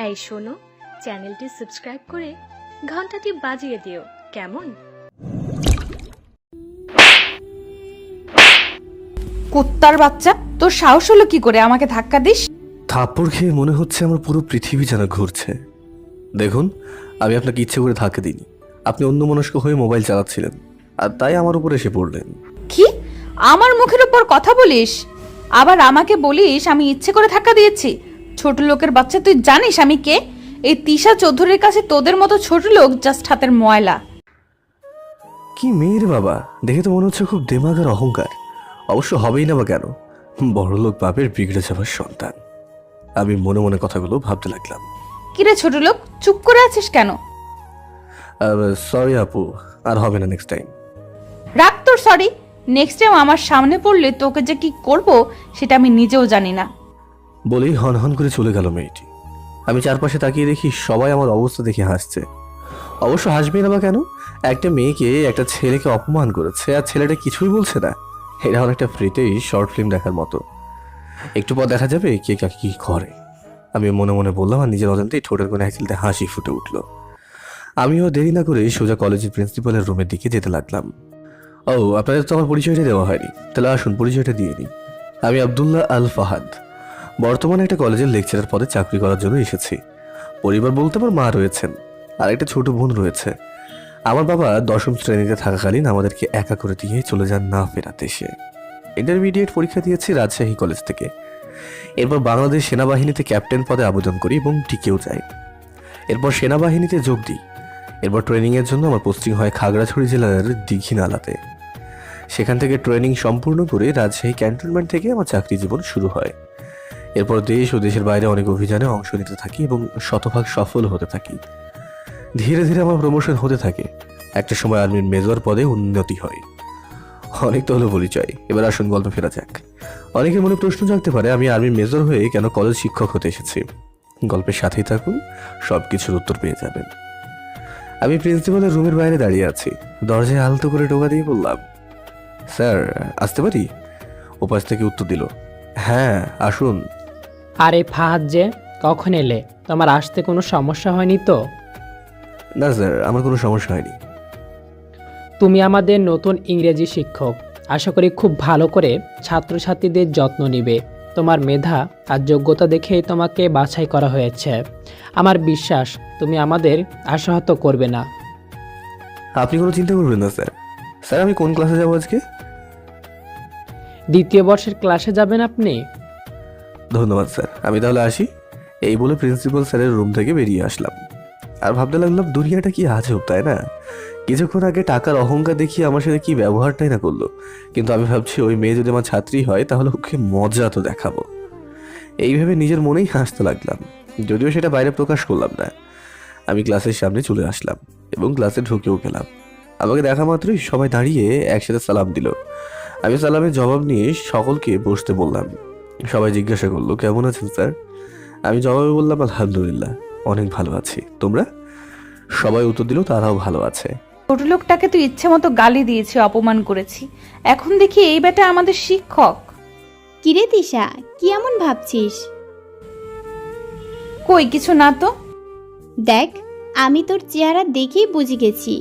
এই শোনো, চ্যানেলটি সাবস্ক্রাইব করে ঘন্টাটি বাজিয়ে দিও কেমন। কুত্তার বাচ্চা, তোর সাহস হলো কি করে আমাকে ধাক্কা দিস? থাপ্পড় খেয়ে মনে হচ্ছে আমার পুরো পৃথিবী যেন ঘুরছে। দেখুন, আমি আপনাকে ইচ্ছে করে ধাক্কা দিইনি। আপনি অন্যমনস্ক হয়ে মোবাইল চালাচ্ছিলেন, আর তাই আমার উপর এসে পড়লেন। কি? আমার মুখের উপর কথা বলিস? আবার আমাকে বলিস আমি ইচ্ছে করে ধাক্কা দিয়েছি? ছোট লোকের বাচ্চা, তুই জানিস আমি কে? এই তিশা চৌধুরীর কাছে তোদের মতো ছোট লোক জাস্ট হাতের ময়লা। কি মেয়ের বাবা, দেখে তো মনে হচ্ছে খুব দেমাগ আর অহংকার। অবশ্য হবেই না বা কেন, বড়লোক বাপের বিগড়ে যাবার সন্তান। আমি মনে মনে কথাগুলো ভাবতে লাগলাম। কিরে ছোট লোক, চুপ করে আছিস কেন? সরি আপু, আর হবে না নেক্সট টাইম। রাখ তোর সরি। নেক্সট টাইম আমার সামনে পড়লে তোকে যে কি করব সেটা আমি নিজেও জানি না। বলেই হন হন করে চলে গেল মেয়েটি। আমি চারপাশে তাকিয়ে দেখি সবাই আমার অবস্থা দেখে হাসছে। অবশ্য হাসবেই না বা কেন, একটা মেয়েকে একটা ছেলেকে অপমান করেছে আর ছেলেটা কিছুই বলছে না। এটা অনেকটা ফ্রিতেই শর্ট ফিল্ম দেখার মতো। একটু পর দেখা যাবে কে কাকে কি করে। আমি মনে মনে বললাম, আর নিজের অজান্তেই ঠোঁটের কোণে একচিলতে হাসি ফুটে উঠল। আমিও দেরি না করে সোজা কলেজের প্রিন্সিপালের রুমের দিকে যেতে লাগলাম। ও, আপনাদের তো আমার পরিচয়টা দেওয়া হয়নি, তাহলে আসুন পরিচয়টা দিয়ে নিই। আমি আব্দুল্লাহ আল ফাহাদ, বর্তমানে একটা কলেজের লেকচারার পদে চাকরি করার জন্য এসেছি। পরিবার বলতে আমার মা রয়েছেন আর একটা ছোট বোন রয়েছে। আমার বাবা 10ম শ্রেণীতে থাকাকালীন আমাদেরকে একা করে দিয়ে চলে যান না ফেরাতে এসে। ইন্টারমিডিয়েট পরীক্ষা দিয়েছি রাজশাহী কলেজ থেকে। এরপর বাংলাদেশ সেনাবাহিনীতে ক্যাপ্টেন পদে আবেদন করি এবং টিকেও যাই। এরপর সেনাবাহিনীতে যোগ দিই। এরপর ট্রেনিংয়ের জন্য আমার পোস্টিং হয় খাগড়াছড়ি জেলার দীঘিনালাতে। সেখান থেকে ট্রেনিং সম্পূর্ণ করে রাজশাহী ক্যান্টনমেন্ট থেকে আমার চাকরি জীবন শুরু হয়। এরপর দেশ ও দেশের বাইরে অনেক অভিযানে অংশ নিতে থাকি এবং শতভাগ সফল হতে থাকি। ধীরে ধীরে আমার প্রমোশন হতে থাকে। একটা সময় আর্মির মেজর পদে উন্নতি হয়। অনেক তো হলো পরিচয়, এবার আসুন গল্পে ফেরা যাক। অনেকের মনে প্রশ্ন জাগতে পারে আমি আর্মির মেজর হয়ে কেন কলেজ শিক্ষক হতে এসেছি। গল্পের সাথেই থাকুন, সব কিছুর উত্তর পেয়ে যাবেন। আমি প্রিন্সিপালের রুমের বাইরে দাঁড়িয়ে আছি। দরজায় আলতো করে টোকা দিয়ে বললাম, স্যার আসতে পারি? ওপাশ থেকে উত্তর দিল, হ্যাঁ আসুন। আরে ফাহাদ যে, কখন এলে? তোমার আসতে কোনো সমস্যা হয়নি তো? না স্যার, আমার কোনো সমস্যা হয়নি। তুমি আমাদের নতুন ইংরেজি শিক্ষক। আশা করি খুব ভালো করে ছাত্রছাত্রীদের যত্ন নিবে। তোমার মেধা আর যোগ্যতা দেখেই তোমাকে বাছাই করা হয়েছে। আমার বিশ্বাস তুমি আমাদের আশাহত করবে না। আপনি কোনো চিন্তা করবেন না স্যার। স্যার আমি কোন ক্লাসে যাবো আজকে? 2য় বর্ষের ক্লাসে যাবেন আপনি? ধন্যবাদ স্যার, আমি তাহলে আসি। এই বলে প্রিন্সিপাল স্যারের রুম থেকে বেরিয়ে আসলাম। আর ভাবতে লাগলাম দুনিয়াটা কি আজব, তাই না? কিছুক্ষণ আগে টাকার অহংকার দেখিয়ে আমার সাথে কি ব্যবহারটাই না করলো, কিন্তু আমি ভাবছি ওই মেয়ে যদি আমার ছাত্রী হয় তাহলে ওকে মজা তো দেখাবো। এইভাবে নিজের মনেই হাসতে লাগলাম, যদিও সেটা বাইরে প্রকাশ করলাম না। আমি ক্লাসের সামনে চলে আসলাম এবং ক্লাসে ঢুকেও গেলাম। আমাকে দেখা মাত্রই সবাই দাঁড়িয়ে একসাথে সালাম দিল। আমি সালামের জবাব নিয়ে সকলকে বসতে বললাম। সবাই জিজ্ঞাসা করলো, কেমন আছেন স্যার? আমি জবাবে বললাম, আলহামদুলিল্লাহ, অনেক ভালো আছি। তোমরা? সবাই উত্তর দিল তারাও ভালো আছে। ছোট লোকটাকে তুই ইচ্ছে মতো গালি দিয়েছি, অপমান করেছি, এখন দেখি এই বেটা আমাদের শিক্ষক। কিরে তিশা, কি এমন ভাবছিস? কই কিছু না তো। দেখ, আমি তোর চেহারা দেখেই বুঝে গেছি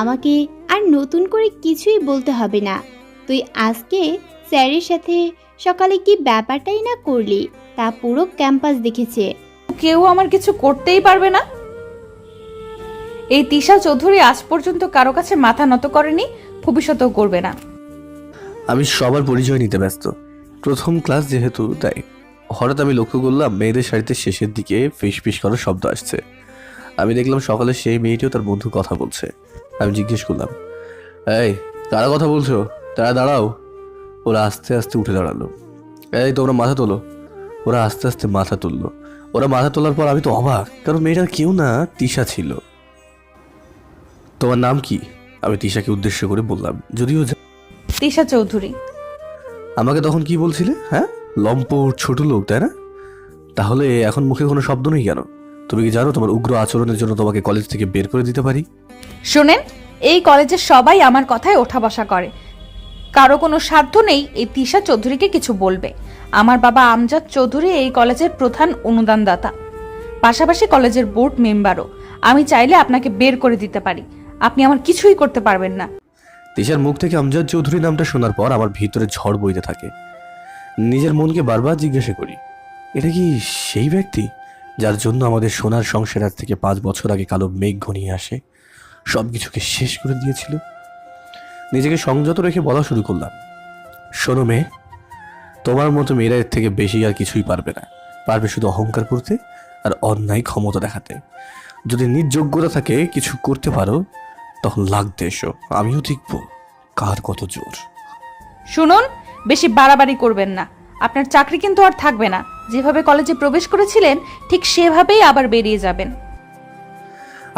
আমাকে আর নতুন করে কিছুই বলতে হবে না। তুই আজকে স্যারের সাথে সকালে কি ব্যাপারটাই না করলি তা পুরো ক্যাম্পাস দেখেছে। কেউ আমার কিছু করতেই পারবে না। এই তিশা চৌধুরী আজ পর্যন্ত কারো কাছে মাথা নত করেনি, ভবিষ্যতেও করবে না। আমি সবার পরিচয় নিতে ব্যস্ত, প্রথম ক্লাস যেহেতু তাই। হঠাৎ আমি লক্ষ্য করলাম মেয়েদের শাড়িতে শেষের দিকে ফিস ফিস করার শব্দ আসছে। আমি দেখলাম সকালে সেই মেয়েটিও তার বন্ধু কথা বলছে। আমি জিজ্ঞেস করলাম, এই কারা কথা বলছো? তারা দাঁড়াও। ওরা আস্তে আস্তে উঠে দাঁড়ালো। এই তোমরা মাথা তোলো। ওরা আস্তে আস্তে মাথা তুললো। ওরা মাথা তোলার পর আমি তো অবাক, কারণ মেয়েটার কেউ না তিশা ছিল। তোমার নাম কি? আমি তিশাকে উদ্দেশ্য করে বললাম, যদিও তিশা চৌধুরী। আমাকে তখন কি বলছিলে? হ্যাঁ, লম্পট ছোট লোক, তাই না? তাহলে এখন মুখে কোনো শব্দ নেই কেন? তুমি কি জানো তোমার উগ্র আচরণের জন্য তোমাকে কলেজ থেকে বের করে দিতে পারি? শোনেন, এই কলেজের সবাই আমার কথায় ওঠা বসা করে। কারো কোনো সাধ্য নেই এই তিশা চৌধুরীকে কিছু বলবে। আমার বাবা আমজাদ চৌধুরী এই কলেজের প্রধান অনুদানদাতা। পাশাপাশি কলেজের বোর্ড মেম্বারও। আমি চাইলে আপনাকে বের করে দিতে পারি, আপনি আমার কিছুই করতে পারবেন না। তিশার মুখ থেকে আমজাদ চৌধুরী নামটা শোনার পর আমার ভিতরে ঝড় বইতে থাকে। নিজের মনকে বারবার জিজ্ঞাসা করি, এটা কি সেই ব্যক্তি যার জন্য আমাদের সোনার সংসার আজ থেকে 5 বছর আগে কালো মেঘ ঘনিয়ে আসে, সবকিছুকে শেষ করে দিয়েছিল? নিজেকে সংযত রেখে বলা শুরু করলাম, শোনো মেয়ে, তোমার মতো মেয়েরা এর থেকে বেশি আর কিছুই পারবে না। পারবে শুধু অহংকার করতে আর অন্যায় ক্ষমতা দেখাতে। যদি নিজ যোগ্যতা থাকে কিছু করতে পারো, তখন লাগতে এসো, আমিও দেখব কার কত জোর। শুনুন, বেশি বাড়াবাড়ি করবেন না। আপনার চাকরি কিন্তু আর থাকবে না। যেভাবে কলেজে প্রবেশ করেছিলেন ঠিক সেভাবেই আবার বেরিয়ে যাবেন।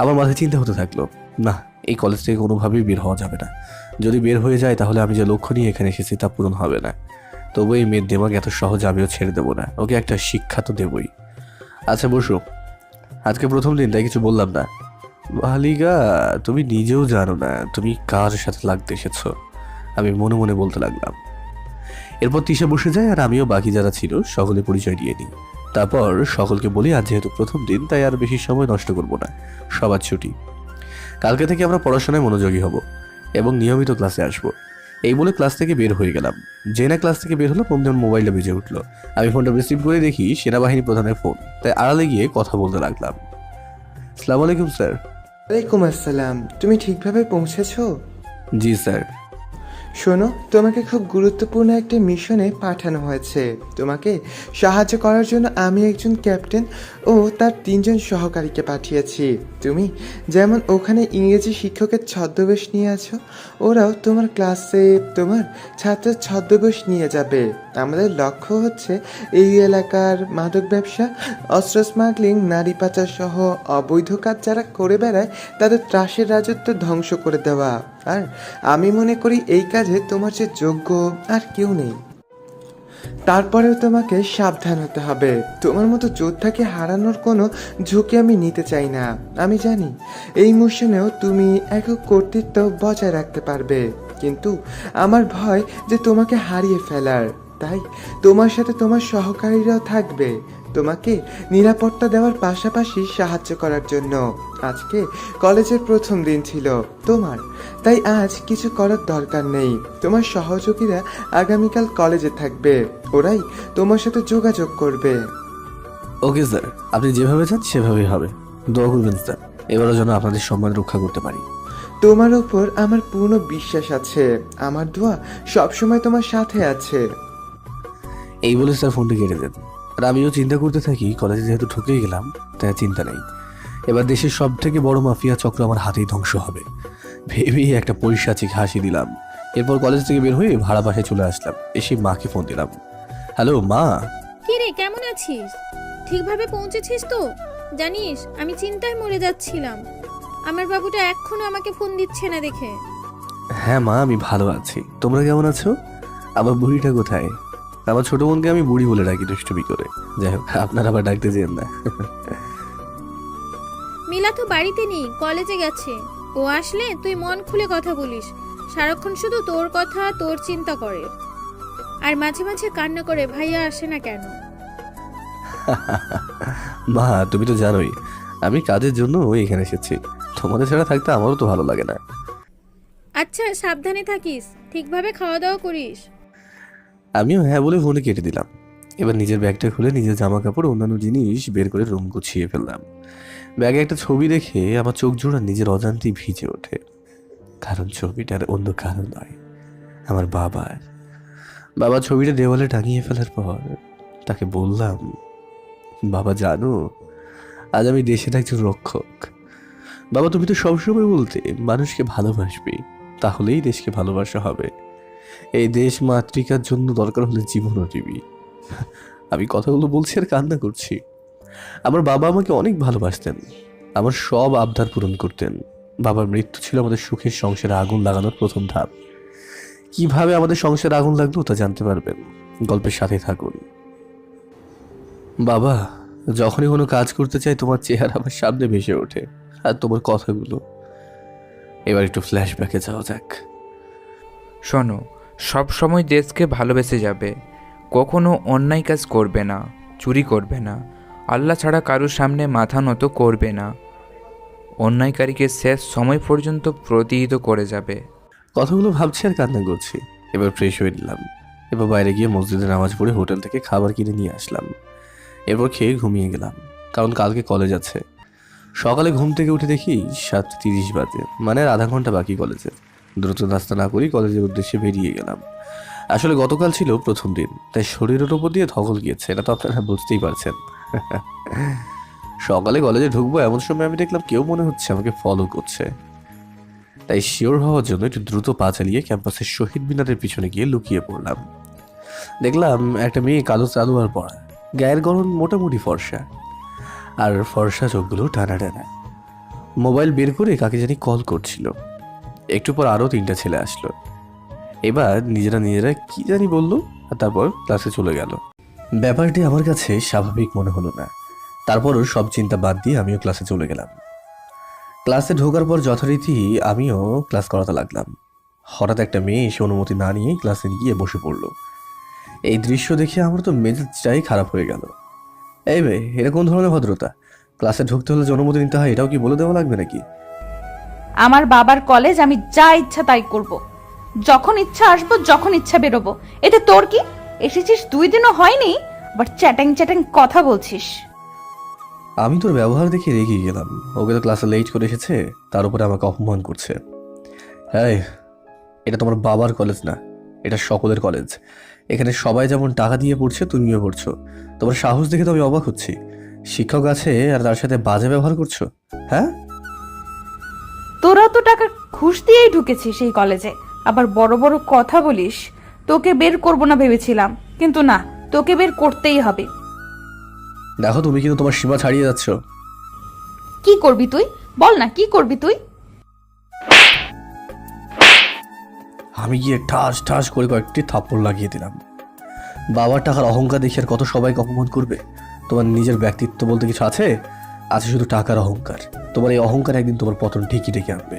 আমার মাথায় চিন্তা হতে থাকলো, না, এই কলেজ থেকে কোনোভাবেই বের হওয়া যাবে না। যদি বের হয়ে যায় তাহলে আমি যে লক্ষ্য নিয়ে এখানে এসেছি তা পূরণ হবে না। তবু এই মেয়ের দেমাগ এত সহজ আমিও ছেড়ে দেবো না, ওকে একটা শিক্ষা তো দেবই। আচ্ছা বসো, আজকে প্রথম দিন তাই কিছু বললাম না। মালিকা, তুমি নিজেও জানো না তুমি কার সাথে লাগতে এসেছো, আমি মনে মনে বলতে লাগলাম। এরপর তিশা বসে যায় আর আমিও বাকি যারা ছিল সকলে পরিচয় দিয়ে নিই। তারপর সকলকে বলি আজ যেহেতু প্রথম দিন তাই আর বেশি সময় নষ্ট করব না, সবার ছুটি। কালকে থেকে আমরা পড়াশোনায় মনোযোগী হব এবং নিয়মিত ক্লাসে আসব। এই বলে ক্লাস থেকে বের হয়ে গেলাম। যে না ক্লাস থেকে বের হলো অমনি আমার মোবাইলটা বেজে উঠলো। আমি ফোনটা রিসিভ করে দেখি সেনাবাহিনী প্রধানের ফোন, তাই আড়ালে গিয়ে কথা বলতে লাগলাম। আসসালামু আলাইকুম স্যার। ওয়ালাইকুম আসসালাম। তুমি ঠিকভাবে পৌঁছেছো? জি স্যার। শোনো, তোমাকে খুব গুরুত্বপূর্ণ একটা মিশনে পাঠানো হয়েছে। তোমাকে সাহায্য করার জন্য আমি একজন ক্যাপ্টেন ও তার 3 জন সহকারীকে পাঠিয়েছি। তুমি যেমন ওখানে ইংরেজি শিক্ষকের ছদ্মবেশ নিয়ে আছো, ওরাও তোমার ক্লাসে তোমার ছাত্রের ছদ্মবেশ নিয়ে যাবে। আমাদের লক্ষ্য হচ্ছে এই এলাকার মাদক ব্যবসা, অস্ত্র স্মাগলিং, নারী পাচার সহ অবৈধ কাজ যারা করে বেড়ায় তাদের ত্রাসের রাজত্ব ধ্বংস করে দেওয়া। আর আমি মনে করি এই কাজে তোমার যে যোগ্য আর কেউ নেই। তারপরেও তোমাকে সাবধান হতে হবে। তোমার মতো যোদ্ধাকে হারানোর কোনো ঝুঁকি আমি নিতে চাই না। আমি জানি এই মিশনেও তুমি একক কর্তৃত্ব বজায় রাখতে পারবে, কিন্তু আমার ভয় যে তোমাকে হারিয়ে ফেলার। তাই তোমার সাথে তোমার সহকারীরাও থাকবে, তোমাকে নিরাপত্তা দেওয়ার পাশাপাশি সাহায্য করার জন্য। আজকে কলেজের প্রথম দিন ছিল তোমার, তাই আজ কিছু করার দরকার নেই। তোমার সহযোগীরা আগামীকাল কলেজে থাকবে, ওরাই তোমার সাথে যোগাযোগ করবে। ওকে স্যার, আপনি যেভাবে চান সেভাবেই হবে। দোয়া করবেন স্যার, এবারও যেন আপনাদের সম্মান রক্ষা করতে পারি। তোমার উপর আমার পূর্ণ বিশ্বাস আছে, আমার দোয়া সবসময় তোমার সাথে আছে। এই বলে স্যার ফোনটা কেটে দেন। আর আমিও চিন্তা করতে থাকি, কলেজে যেহেতু ঢুকেই গেলাম তাই চিন্তা নেই, এবার দেশের সব থেকে বড় মাফিয়া চক্র আমার হাতেই ধ্বংস হবে ভেবেই একটা পৈশাচিক হাসি দিলাম। এরপর কলেজ থেকে বের হয়ে ভাড়া বাসায় চলে আসলাম। এসে মাকে ফোন দিলাম। হ্যালো মা। কি রে, কেমন আছিস? ঠিকভাবে পৌঁছেছিস তো? জানিস আমি চিন্তায় মরে যাচ্ছিলাম, আমার বাবুটা এখনো আমাকে ফোন দিচ্ছে না দেখে। হ্যাঁ মা, আমি ভালো আছি, তোমরা কেমন আছো? আমার বুড়িটা কোথায়? আমার ছোট বোনকে আমি বুড়ি বলে ডাকি দুষ্টুমি করে। যাই হোক, আপনারা আবার ডাকতে যেন না। মিলা তো বাড়িতে নেই, কলেজে গেছে। ও আসলে তুই মন খুলে কথা বলিস, সারাক্ষণ শুধু তোর কথা তোর চিন্তা করে, আর মাঝে মাঝে কান্না করে ভাইয়া আসে না কেন। মা তুমি তো জানোই আমি কাজের জন্য এখানে এসেছি, তোমাদের ছাড়া থাকতে আমারও তো ভালো লাগে না। আচ্ছা সাবধানে থাকিস, ঠিকভাবে খাওয়া দাওয়া করিস। আমিও হ্যাঁ বলে ফোনে কেটে দিলাম। এবার নিজের ব্যাগটা খুলে নিজের জামা কাপড় অন্যান্য জিনিস বের করে রুম গুছিয়ে ফেললাম। ব্যাগে একটা ছবি দেখে আমার চোখ জোড়া নিজের অজান্তেই ভিজে ওঠে, কারণ ছবিটার অন্য কারণ নয়, আমার বাবা ছবিটা দেওয়ালে টাঙিয়ে ফেলার পর তাকে বললাম, বাবা জানো আজ আমি দেশের একজন রক্ষক। বাবা তুমি তো সবসময় বলতে মানুষকে ভালোবাসবে, তাহলেই দেশকে ভালোবাসা হবে। এই দেশ মাতৃকার জন্য দরকার হলে জীবনও দিবি। আমি কথাগুলো বলছি আর কান্না করছি। আমার বাবা আমাকে অনেক ভালোবাসতেন, আমার সব আবদার পূরণ করতেন। বাবার মৃত্যু ছিল আমাদের সুখের সংসারে আগুন লাগানোর প্রথম ধাপ। কিভাবে আমাদের সংসারে আগুন লাগলো তা জানতে পারবেন, গল্পের সাথে থাকুন। বাবা, যখনই কোনো কাজ করতে চাই তোমার চেহারা আমার সামনে ভেসে ওঠে আর তোমার কথাগুলো। এবার একটু ফ্ল্যাশব্যাকে যাওয়া যাক। শোনো, সব সময় দেশকে ভালোবেসে যাবে, কখনো অন্যায় কাজ করবে না, চুরি করবে না, আল্লাহ ছাড়া কারোর সামনে মাথা নত করবে না। অন্যায়কারীকে শেষ সময় পর্যন্ত প্রতিহিত করে যাবে। কথাগুলো ভাবছি আর কান্না করছি। এবার ফ্রেশ হয়ে নিলাম। এবার বাইরে গিয়ে মসজিদে নামাজ পড়ে হোটেল থেকে খাবার কিনে নিয়ে আসলাম। এরপর খেয়ে ঘুমিয়ে গেলাম, কারণ কালকে কলেজ আছে। সকালে ঘুম থেকে উঠে দেখি 7:30 বাজে, মানে আর আধা ঘন্টা বাকি কলেজের। দ্রুত নাস্তা না করি কলেজের উদ্দেশ্যে বেরিয়ে গেলাম। আসলে গতকাল ছিল প্রথম দিন, তাই শরীরের ওপর দিয়ে ধকল গিয়েছে, এটা তো আপনারা বুঝতেই পারছেন। সকালে কলেজে ঢুকবো এমন সময় আমি দেখলাম কেউ মনে হচ্ছে আমাকে ফলো করছে। তাই শিওর হওয়ার জন্য একটু দ্রুত পা চালিয়ে ক্যাম্পাসের শহীদ মিনারের পিছনে গিয়ে লুকিয়ে পড়লাম। দেখলাম একটা মেয়ে কালো চাদর পরা, গায়ের গড়ন মোটামুটি ফর্সা, আর ফর্সা চোখগুলো টানা টানা। মোবাইল বের করে কাকে জানি কল করছিল। একটু পর আরও 3টা ছেলে আসলো। এবার নিজেরা কি জানি বললো, আর তারপর ক্লাসে চলে গেল। ব্যাপারটি আমার কাছে স্বাভাবিক মনে হলো না। তারপরও সব চিন্তা বাদ দিয়ে আমিও ক্লাসে চলে গেলাম। ক্লাসে ঢোকার পর যথারীতি আমিও ক্লাস করাতে লাগলাম। হঠাৎ একটা মেয়ে এসে অনুমতি না নিয়ে ক্লাসে গিয়ে বসে পড়লো। এই দৃশ্য দেখে আমার তো মেজাজটাই খারাপ হয়ে গেল। এই মেয়ে, এটা কোন ধরনের ভদ্রতা? ক্লাসে ঢুকতে হলে যে অনুমতি নিতে হয় এটাও কি বলে দেওয়া লাগবে নাকি? আমার বাবার কলেজ, আমি যা ইচ্ছা তাই করব। যখন ইচ্ছা আসবো, যখন ইচ্ছা বেরোবো। এতে তোর কি? এসেছিস 2 দিনও হয়নি, আবার চ্যাটাং চ্যাটাং কথা বলছিস। আমি তোর ব্যবহার দেখে রেগে গেলাম। ওকে তো ক্লাসে লেট করে এসেছে, তার উপরে আমাকে অপমান করছে। এই, এটা তোমার বাবার কলেজ না, এটা সকলের কলেজ। এখানে সবাই যেমন টাকা দিয়ে পড়ছে, তুমিও পড়ছো। তোমার সাহস দেখে তো আমি অবাক হচ্ছি। শিক্ষক আছে আর তার সাথে বাজে ব্যবহার করছো? হ্যাঁ, তোরা তো টাকা ঘুষ দিয়েই ঢুকেছিস এই কলেজে, আবার বড় বড় কথা বলিস। তোকে বের করব না ভেবেছিলাম, কিন্তু না, তোকে বের করতেই হবে। দেখো তুমি কিন্তু তোমার সীমা ছাড়িয়ে যাচ্ছ। কি করবি তুই? বল না, কি করবি তুই? আমি গিয়ে ঠাস ঠাস করে কয়েকটি থাপ্পড় লাগিয়ে দিলাম। বাবার টাকার অহংকার দেখে আর কত সবাইকে অপমান করবে? তোমার নিজের ব্যক্তিত্ব বলতে কিছু আছে? আছে শুধু টাকার অহংকার। তোমার এই অহংকার একদিন তোমার পতন ঠিকই ডেকে আনবে।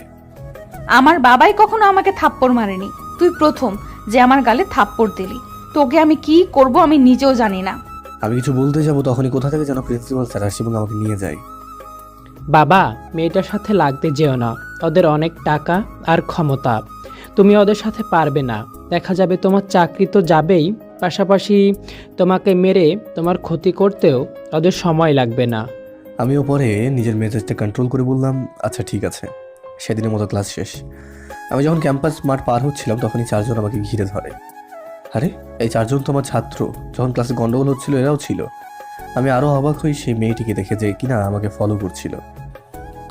আমার বাবাই কখনো আমাকে থাপ্পড় মারেনি, তুই প্রথম যে আমার গালে থাপ্পড় দিলি। তোকে আমি কি করব আমি নিজেও জানি না। আমি কিছু বলতে যাবো তখনই কোথা থেকে যেন প্রিন্সিপাল স্যার আসে এবং আমাকে নিয়ে যায়। বাবা, মেয়েটার সাথে লাগতে যেও না। ওদের অনেক টাকা আর ক্ষমতা, তুমি ওদের সাথে পারবে না। দেখা যাবে তোমার চাকরি তো যাবেই, পাশাপাশি তোমাকে মেরে তোমার ক্ষতি করতেও ওদের সময় লাগবে না। আমিও পরে নিজের মেজাজটা কন্ট্রোল করে বললাম, আচ্ছা ঠিক আছে। সেদিনের মতো ক্লাস শেষ। আমি যখন ক্যাম্পাস মাঠ পার হচ্ছিলাম তখনই 4 জন আমাকে ঘিরে ধরে। আরে, এই 4 জন তো আমার ছাত্র। যখন ক্লাসে গন্ডগোল হচ্ছিল এরাও ছিল। আমি আরও অবাক হই সেই মেয়েটিকে দেখে যে কিনা আমাকে ফলো করছিল।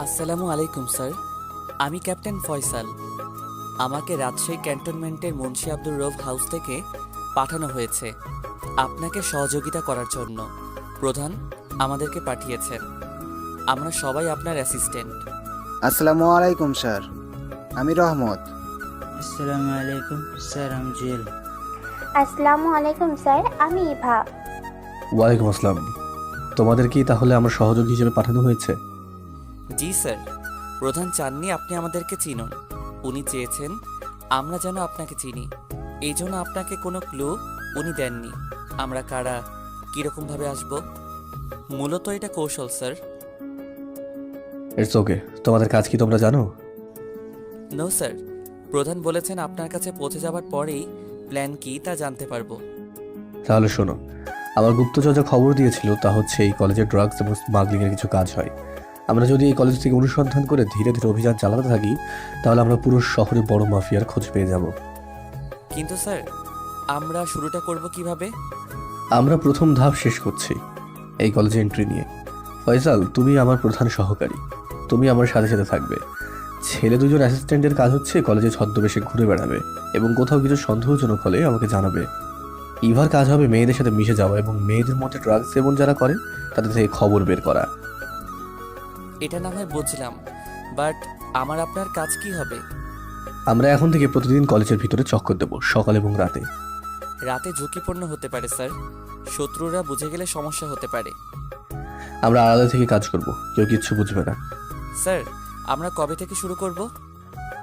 আসসালামু আলাইকুম স্যার, আমি ক্যাপ্টেন ফয়সাল। আমাকে রাজশাহী ক্যান্টনমেন্টের মুন্সি আব্দুর রউফ হাউস থেকে পাঠানো হয়েছে আপনাকে সহযোগিতা করার জন্য। প্রধান আমাদেরকে পাঠিয়েছেন। আমরা সবাই আপনার অ্যাসিস্ট্যান্ট। আসসালামু আলাইকুম স্যার, আমি রহমত। আসসালামু আলাইকুম স্যার, আমি জুয়েল। আসসালামু আলাইকুম স্যার, আমি ইভা। ওয়ালাইকুম আসসালাম। তোমাদের কি তাহলে আমার সহযোগী হিসেবে পাঠানো হয়েছে? জি স্যার, প্রধান চাননি আপনি আমাদেরকে চিনুন। উনি চেয়েছেন আমরা যেন আপনাকে চিনি, এই জন্য আপনাকে কোনো ক্লু উনি দেননি। আমরা কারা, কীরকমভাবে আসব, মূলত এটা কৌশল স্যার। It's okay. তোমাদের কাজ কি তোমরা জানো? নো স্যার, প্রধান বলেছেন আপনার কাছে পৌঁছে যাওয়ার পরেই প্ল্যান কি তা জানতে পারবো। তাহলে শোনো, আমার গুপ্তচর যা খবর দিয়েছিল তা হচ্ছে এই কলেজে ড্রাগস এবং স্মাগলিংয়ের কিছু কাজ হয়। আমরা যদি এই কলেজ থেকে অনুসন্ধান করে ধীরে ধীরে অভিযান চালাতে থাকি তাহলে আমরা পুরো শহরে বড় মাফিয়ার খোঁজ পেয়ে যাব। কিন্তু স্যার, আমরা শুরুটা করব কিভাবে? আমরা প্রথম ধাপ শেষ করছি এই কলেজে এন্ট্রি নিয়ে। ফয়সাল, তুমি আমার প্রধান সহকারী, তুমি আমার সাথে সাথে থাকবে। ছেলে 2 জন অ্যাসিস্ট্যান্টের কাজ হচ্ছে কলেজে ছদ্মবেশে ঘুরে বেড়াবে এবং কোথাও কিছু সন্দেহজনক হলে আমাকে জানাবে। ইভার কাজ হবে মেয়েদের সাথে মিশে যাওয়া এবং মেয়েদের মধ্যে ড্রাগস সেবন যারা করে তাদের থেকে খবর বের করা। এটা না হয় বুঝলাম, বাট আমার আপনার কাজ কি হবে? আমরা এখন থেকে প্রতিদিন কলেজের ভিতরে চক্কর দেবো, সকাল এবং রাতে। রাতে ঝুঁকিপূর্ণ হতে পারে স্যার, শত্রুরা বুঝে গেলে সমস্যা হতে পারে। আমরা আলাদা থেকে কাজ করব, কেউ কিচ্ছু বুঝবে না। স্যার, আমরা কবে থেকে শুরু করব?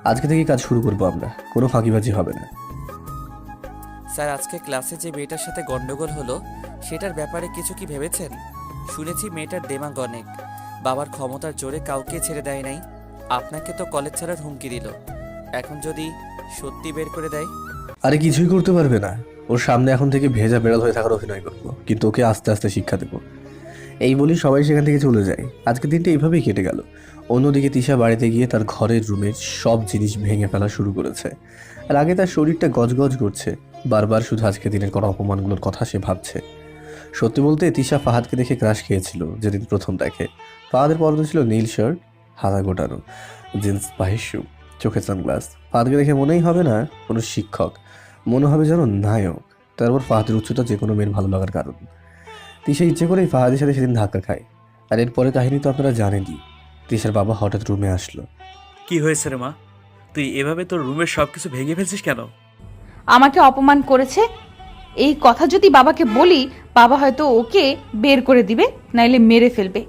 আজকে থেকে কাজ শুরু করব আমরা, কোনো ফাঁকিবাজি হবে না। স্যার, আজকে ক্লাসে যে মেয়েটার সাথে গন্ডগোল হলো সেটার ব্যাপারে কিছু কি ভেবেছেন? শুনেছি মেয়েটার দেমাগ অনেক, বাবার ক্ষমতার জোরে কাউকে ছেড়ে দেয় নাই। আপনাকে তো কলেজ ছাড়ার হুমকি দিল, এখন যদি সত্যি বের করে দেয়? আরে কিছুই করতে পারবে না, ওর সামনে এখন থেকে ভেজা বেড়াল হয়ে থাকার অভিনয় করবো, কিন্তু ওকে আস্তে আস্তে শিক্ষা দেবো। এই বলি সবাই সেখান থেকে চলে যায়। আজকের দিনটা এইভাবেই কেটে গেল। অন্যদিকে তিশা বাড়িতে গিয়ে তার ঘরের রুমের সব জিনিস ভেঙে ফেলা শুরু করেছে। আর আগে তার শরীরটা গজগজ করছে, বারবার শুধু আজকের দিনের করা অপমানগুলোর কথা সে ভাবছে। সত্যি বলতে তিশা ফাহাদকে দেখে ক্রাশ খেয়েছিল যেদিন প্রথম দেখে। ফাহাদের পরনে ছিল নীল শার্ট, হাতা গোটানো জিন্স, বাহির শু, চোখে সানগ্লাস। ফাহাদকে দেখে মনেই হবে না কোনো শিক্ষক, মনে হবে যেন নায়ক। তারপর ফাহাদের উচ্চতা যে কোনো মেয়ের ভালো লাগার কারণ। তিশা ইচ্ছে করেই ফাহাদের সাথে সেদিন ধাক্কা খায়। আর এরপরে কাহিনী তো আপনারা জানেনই। তিশার বাবা হঠাৎ রুমে আসলো। কি হয়েছে রে মা, তুই এভাবে তোর রুমের সবকিছু ভেঙে ফেলছিস কেন? আমাকে অপমান করেছে, এই কথা যদি বাবাকে বলি, বাবা হয়তো ওকে বের করে দিবে, নাইলে মেরে ফেলবে।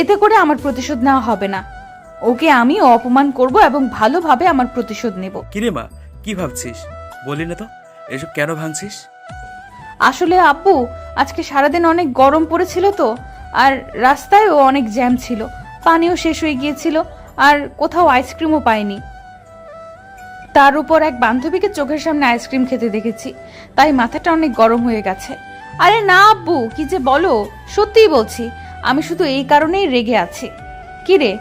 এতে করে আমার প্রতিশোধ নেওয়া হবে না। ওকে আমি অপমান করব এবং ভালোভাবে আমার প্রতিশোধ নেব। কিরে মা, কি ভাবছিস? বলি না তো, এসব কেন ভাঙছিস? আসলে আব্বু, আজকে সারাদিন অনেক গরম পড়েছিল তো, আর রাস্তায়ও অনেক জ্যাম ছিল, পানিও শেষ হয়ে গিয়েছিল, আর কোথাও আইসক্রিমও পাইনি। তার উপর এক বান্ধবীকে চোখের সামনে আইসক্রিম খেতে দেখেছি, তাই মাথাটা অনেক গরম হয়ে গেছে। আরে না আব্বু, কি যে বলো, সত্যিই বলছি, আমি শুধু এই কারণেই রেগে আছি। কিরে,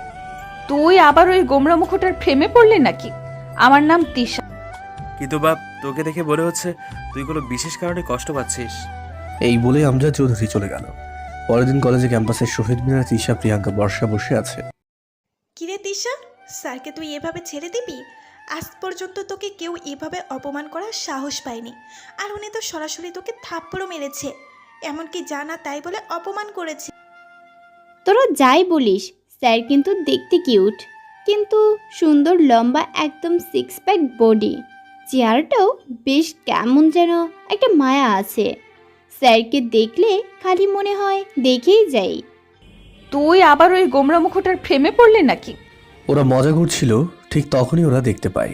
তুই আবার ওই গোমরা মুখটার প্রেমে পড়লি নাকি? আমার নাম তিশা। কিন্তু বাপ, তোকে দেখে মনে হচ্ছে তুই কোনো বিশেষ কারণে কষ্ট পাচ্ছিস। এই বলে আমজাদ চৌধুরী চলে গেল। পরের দিন কলেজে ক্যাম্পাসের শহীদ মিনার তিশা, প্রিয়াঙ্কা, বর্ষা বসে আছে। কিরে তিশা, স্যারকে তুই এভাবে ছেড়ে দিবি? আজ পর্যন্ত তোকে কেউ এভাবে অপমান করার সাহস পায়নি, আর উনি তো সরাসরি তোকে থাপ্পড়ও মেরেছে, এমনকি জানা তাই বলে অপমান করেছে। তোরা যাই বলিস, স্যার কিন্তু দেখতে কিউট, কিন্তু সুন্দর লম্বা একদম সিক্স প্যাক বডি, চেহারাটাও বেশ কেমন যেন একটা মায়া আছে। স্যারকে দেখলে খালি মনে হয় দেখেই যাই। তুই আবার ওই গোমরা মুখটার প্রেমে পড়লি নাকি? ওরা মজা করছিল, ঠিক তখনই ওরা দেখতে পায়